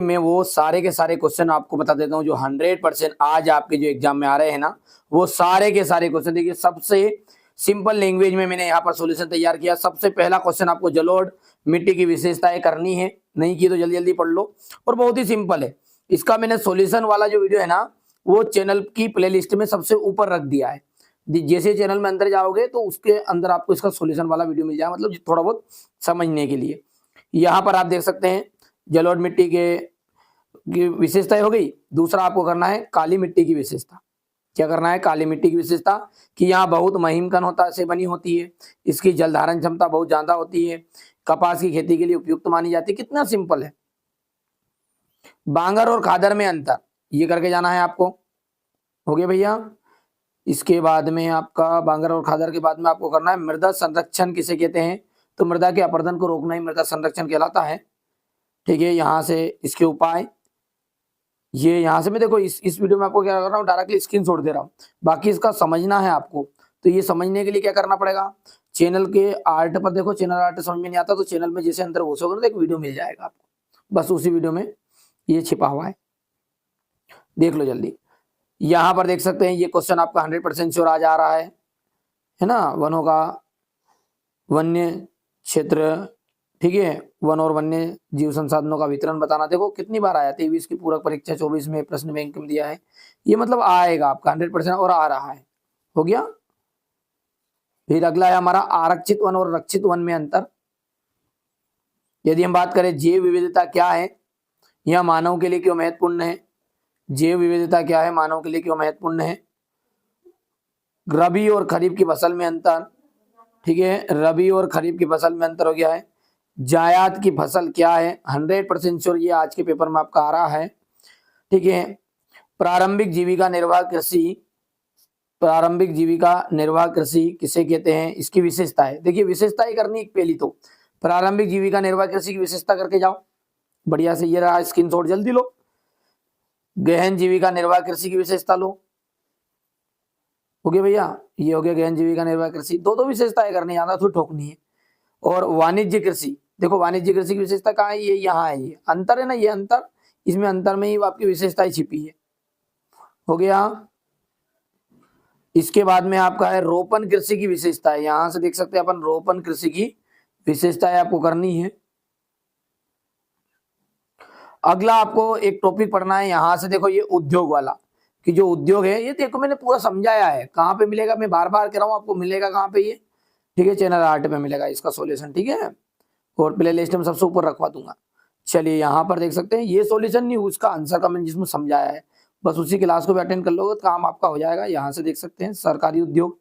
मैं वो सारे के सारे क्वेश्चन आपको बता देता हूँ जो 100% आज आपके जो एग्जाम में आ रहे हैं ना, वो सारे के सारे क्वेश्चन देखिए सबसे सिंपल लैंग्वेज में मैंने यहाँ पर सॉल्यूशन तैयार किया। सबसे पहला क्वेश्चन आपको जलोढ़ मिट्टी की विशेषताएं करनी है, नहीं की तो जल्दी जल्दी पढ़ लो और बहुत ही सिंपल है। इसका मैंने सॉल्यूशन वाला जो वीडियो है ना, वो चैनल की प्लेलिस्ट में सबसे ऊपर रख दिया है। जैसे चैनल में अंदर जाओगे तो उसके अंदर आपको इसका सॉल्यूशन वाला वीडियो मिल जाएगा, मतलब थोड़ा बहुत समझने के लिए। यहाँ पर आप देख सकते हैं जलोढ़ मिट्टी की विशेषताएं हो गई। दूसरा आपको करना है काली मिट्टी की विशेषता। क्या करना है? काली मिट्टी की विशेषता कि यहाँ बहुत महीन कण होता से बनी होती है, इसकी जल धारण क्षमता बहुत ज्यादा होती है, कपास की खेती के लिए उपयुक्त मानी जाती है। कितना सिंपल है। बांगर और खादर में अंतर, ये करके जाना है आपको। हो गया भैया। इसके बाद में आपका बांगर और खादर के बाद में आपको करना है मृदा संरक्षण किसे कहते हैं। तो मृदा के अपरदन को रोकना ही मृदा संरक्षण कहलाता है। ठीक है, यहाँ से इसके उपाय, ये यहाँ से मैं देखो इस वीडियो में आपको क्या कर रहा हूँ, डायरेक्टली स्क्रीनशॉट दे रहा हूँ। बाकी इसका समझना है आपको। तो ये समझने के लिए क्या करना पड़ेगा, चैनल के आर्ट पर देखो। चैनल आर्ट समझ में नहीं आता तो चैनल में जैसे अंदर घुसोगे ना तो एक वीडियो मिल जाएगा आपको, बस उसी वीडियो में ये छिपा हुआ है, देख लो जल्दी। यहाँ पर देख सकते हैं ये क्वेश्चन आपका 100% श्योर आज आ रहा है ना। वनों का वन्य क्षेत्र, ठीक है, वन और वन्य जीव संसाधनों का वितरण बताना। देखो कितनी बार आया, 23 की पूरक परीक्षा, 24 में प्रश्न बैंक में दिया है। ये मतलब आएगा आपका 100% और आ रहा है। हो गया। फिर अगला है हमारा आरक्षित वन और रक्षित वन में अंतर। यदि हम बात करें जैव विविधता क्या है, यह मानव के लिए क्यों महत्वपूर्ण है। जैव विविधता क्या है, मानव के लिए क्यों महत्वपूर्ण है। रबी और खरीफ की फसल में अंतर, ठीक है, रबी और खरीफ की फसल में अंतर हो गया है। जायद की फसल क्या है, 100% श्योर ये आज के पेपर में आपका आ रहा है। ठीक है, प्रारंभिक जीविका निर्वाह कृषि, प्रारंभिक जीविका निर्वाह कृषि किसे कहते हैं, इसकी विशेषताएं देखिए। विशेषताएं करनी एक पहली तो प्रारंभिक जीविका निर्वाह कृषि की विशेषता करके जाओ बढ़िया से। ये रहा स्क्रीनशॉट, जल्दी लो। गहन जीविका निर्वाह कृषि की विशेषता लो। हो गया भैया, ये हो गया गहन जीविका निर्वाह कृषि। दो विशेषताएं करनी, ज्यादा तो ठोकनी है। और वाणिज्य कृषि, देखो वाणिज्य कृषि की विशेषता कहाँ है, ये यहाँ है, ये अंतर है ना, ये अंतर, इसमें अंतर में ही आपकी विशेषताएं छिपी है। हो गया। इसके बाद में आपका है रोपण कृषि की विशेषता है। यहां से देख सकते हैं अपन, रोपण कृषि की विशेषताएं आपको करनी है। अगला आपको एक टॉपिक पढ़ना है, यहां से देखो ये उद्योग वाला, कि जो उद्योग है ये देखो मैंने पूरा समझाया है। कहाँ पे मिलेगा, मैं बार बार कह रहा हूँ आपको, मिलेगा कहाँ पे ये, ठीक है, चैनल आर्ट पे मिलेगा इसका सॉल्यूशन, ठीक है, और प्ले लिस्ट में सबसे ऊपर रखवा दूंगा। चलिए यहाँ पर देख सकते हैं, ये सॉल्यूशन नहीं, उसका आंसर का मैंने जिसमें समझाया है, बस उसी क्लास को भी अटेंड कर लोगे तो काम आपका हो जाएगा। यहाँ से देख सकते हैं सरकारी उद्योग,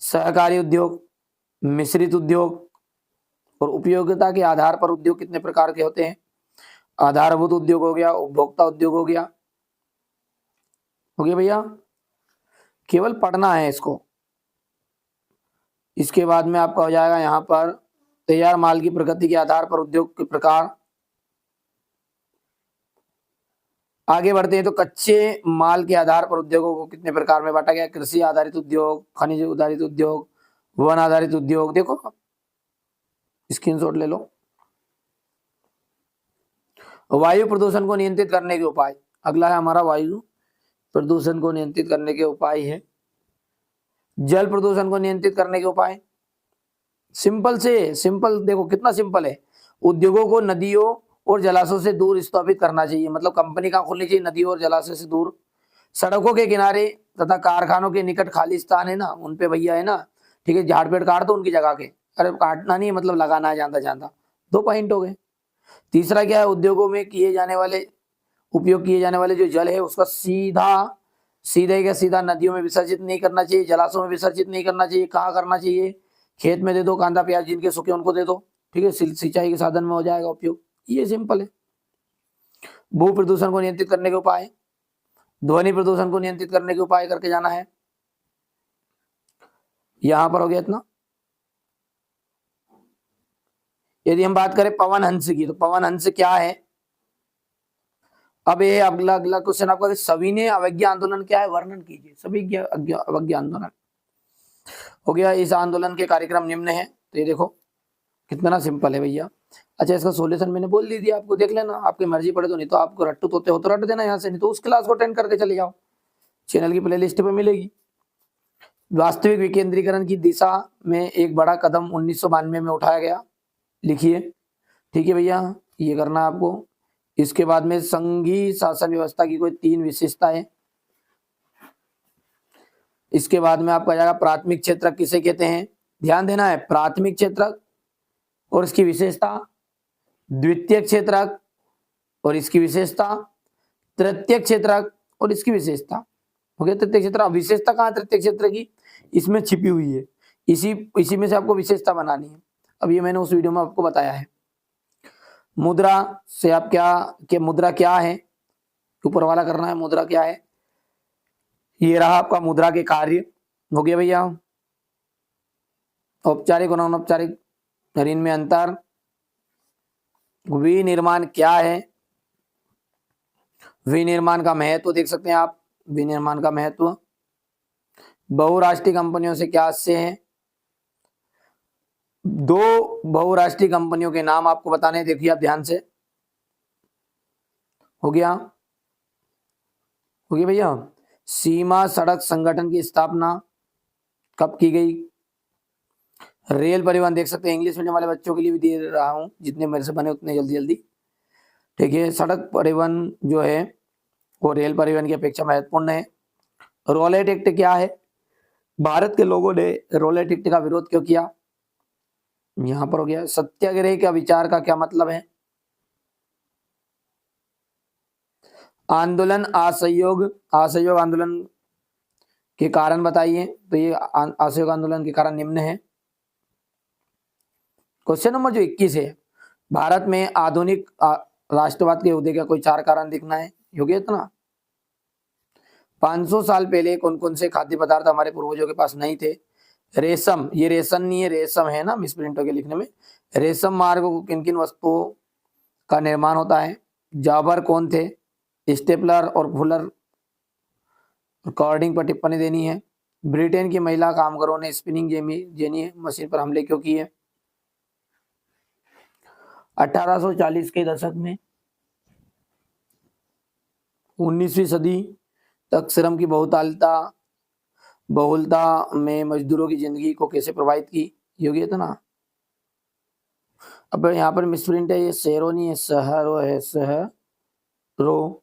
सहकारी उद्योग, मिश्रित उद्योग और उपयोगिता के आधार पर उद्योग कितने प्रकार के होते हैं। आधारभूत उद्योग हो गया, उपभोक्ता उद्योग हो गया। हो गया भैया, केवल पढ़ना है इसको। इसके बाद में आपका हो जाएगा यहाँ पर तैयार माल की प्रगति के आधार पर उद्योग के प्रकार। आगे बढ़ते हैं तो कच्चे माल के आधार पर उद्योगों को कितने प्रकार में बांटा गया। कृषि आधारित उद्योग, खनिज आधारित उद्योग, वन आधारित उद्योग। देखो स्क्रीनशॉट ले लो। वायु प्रदूषण को नियंत्रित करने के उपाय, अगला है हमारा वायु प्रदूषण को नियंत्रित करने के उपाय है। जल प्रदूषण को नियंत्रित करने के उपाय, सिंपल से सिंपल, देखो कितना सिंपल है। उद्योगों को नदियों और जलाशयों से दूर स्थापित करना चाहिए, मतलब कंपनी कहाँ खोलनी चाहिए, नदियों और जलाशय से दूर। सड़कों के किनारे तथा कारखानों के निकट खाली स्थान है ना, उन पे भैया है ना, ठीक है, झाड़ पेड़ काट दो उनकी जगह के। अरे काटना नहीं, मतलब लगाना है जाता जाता। 2 पॉइंट हो गए। तीसरा क्या है, उद्योगों में किए जाने वाले, उपयोग किए जाने वाले जो जल है उसका सीधे का सीधा नदियों में विसर्जित नहीं करना चाहिए, जलाशयों में विसर्जित नहीं करना चाहिए। कहाँ करना चाहिए, खेत में दे दो, कांदा प्याज जिनके सूखे उनको दे दो, ठीक है, सिंचाई के साधन में हो जाएगा उपयोग। ये सिंपल है। भू प्रदूषण को नियंत्रित करने के उपाय, ध्वनि प्रदूषण को नियंत्रित करने के उपाय करके जाना है। यहां पर हो गया इतना। यदि हम बात करें पवन हंस की, तो पवन हंस क्या है। अब ये अगला अगला क्वेश्चन आपका, सविनय अवज्ञा आंदोलन क्या है, वर्णन कीजिए। सभी अवज्ञा आंदोलन हो गया। इस आंदोलन के कार्यक्रम निम्न है, तो ये देखो कितना सिंपल है भैया। अच्छा, इसका सॉल्यूशन मैंने बोल दी दिया आपको, देख लेना, आपकी मर्जी पड़े तो, नहीं तो आपको रट्टू तोते हो तो रट देना यहाँ से, नहीं तो उस क्लास को अटेंड करके चले जाओ, चैनल की प्लेलिस्ट पे मिलेगी। वास्तविक विकेंद्रीकरण की दिशा में एक बड़ा कदम 1992 में उठाया गया, लिखिए। ठीक है भैया, ये करना आपको। इसके बाद में संघीय शासन व्यवस्था की कोई 3 विशेषताएं। इसके बाद में आपका जाएगा प्राथमिक क्षेत्रक किसे कहते हैं, ध्यान देना है, प्राथमिक क्षेत्रक और इसकी विशेषता, द्वितीय क्षेत्रक और इसकी विशेषता, तृतीय क्षेत्रक और इसकी विशेषता। हो गया तृतीय क्षेत्र। विशेषता कहाँ है तृतीय क्षेत्र की, इसमें छिपी हुई है, इसी में से आपको विशेषता बनानी है। अब ये मैंने उस वीडियो में आपको बताया है। मुद्रा से आप क्या मुद्रा क्या है, ऊपर वाला करना है, मुद्रा क्या है, ये रहा आपका मुद्रा के कार्य। हो गया भैया, औपचारिक और अनौपचारिक ऋण में अंतर, विनिर्माण क्या है, विनिर्माण का महत्व देख सकते हैं आप, विनिर्माण का महत्व, बहुराष्ट्रीय कंपनियों से क्या आशय है, 2 बहुराष्ट्रीय कंपनियों के नाम आपको बताने, देखिए आप ध्यान से। हो गया भैया। सीमा सड़क संगठन की स्थापना कब की गई, रेल परिवहन देख सकते हैं, इंग्लिश मीडियम वाले बच्चों के लिए भी दे रहा हूं, जितने मेरे से बने उतने जल्दी। ठीक है, सड़क परिवहन जो है वो रेल परिवहन की अपेक्षा महत्वपूर्ण है। रोलेट एक्ट क्या है, भारत के लोगों ने रोलेट एक्ट का विरोध क्यों किया, यहां पर हो गया। सत्याग्रह का विचार का क्या मतलब है, आंदोलन असहयोग आंदोलन के कारण बताइए, तो ये असहयोग आंदोलन के कारण निम्न है। क्वेश्चन नंबर जो 21 है, भारत में आधुनिक राष्ट्रवाद के उदय का कोई 4 कारण दिखना है, योग्य इतना। 500 साल पहले कौन कौन से खाद्य पदार्थ हमारे पूर्वजों के पास नहीं थे, रेशम, ये रेशम नहीं है, रेशम है ना, मिसप्रिंट होकर लिखने में। रेशम मार्ग को किन किन वस्तुओं का निर्माण होता है, जाबर कौन थे, स्टेपलर और फुलर, रिकॉर्डिंग पर टिप्पणी देनी है। ब्रिटेन की महिला कामगारों ने स्पिनिंग जेनी मशीन पर हमले क्यों किए। 1840 के दशक में 19वीं सदी तक श्रम की बहुलता में मजदूरों की जिंदगी को कैसे प्रभावित की, योग्य था ना। अब यहाँ पर मिसप्रिंट है, ये शहरो नहीं है, शहरो है, शहरो।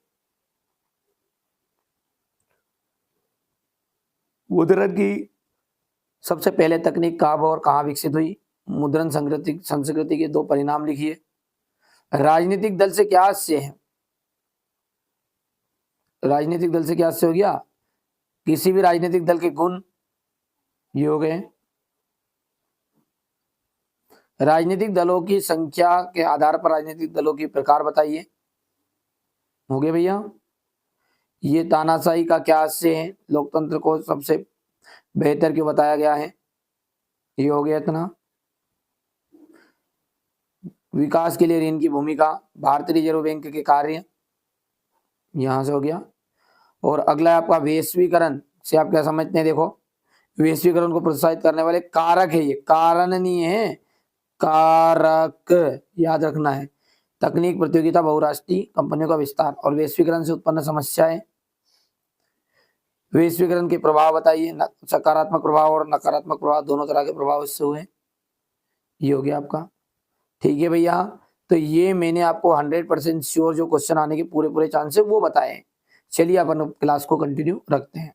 मुद्रण की सबसे पहले तकनीक कब और कहाँ विकसित हुई, मुद्रण संस्कृति के 2 परिणाम लिखिए। राजनीतिक दल से क्या आशय है, राजनीतिक दल से क्या आशय हो गया, किसी भी राजनीतिक दल के गुण, ये हो गए। राजनीतिक दलों की संख्या के आधार पर राजनीतिक दलों की प्रकार बताइए, हो गए भैया। ये तानाशाही का क्या आशय है, लोकतंत्र को सबसे बेहतर क्यों बताया गया है, ये हो गया इतना। विकास के लिए ऋण की भूमिका, भारतीय रिजर्व बैंक के कार्य, यहां से हो गया। और अगला आपका वैश्वीकरण से आप क्या समझते हैं, देखो, वैश्वीकरण को प्रोत्साहित करने वाले कारक है, ये कारण नहीं है, कारक याद रखना है। तकनीक प्रतियोगिता, बहुराष्ट्रीय कंपनियों का विस्तार और वैश्वीकरण से उत्पन्न समस्याएं। वैश्वीकरण के प्रभाव बताइए, सकारात्मक प्रभाव और नकारात्मक प्रभाव, दोनों तरह के प्रभाव इससे हुए, ये हो गया आपका। ठीक है भैया, तो ये मैंने आपको 100% श्योर जो क्वेश्चन आने के पूरे चांस है वो बताए। चलिए अपन क्लास को कंटिन्यू रखते हैं।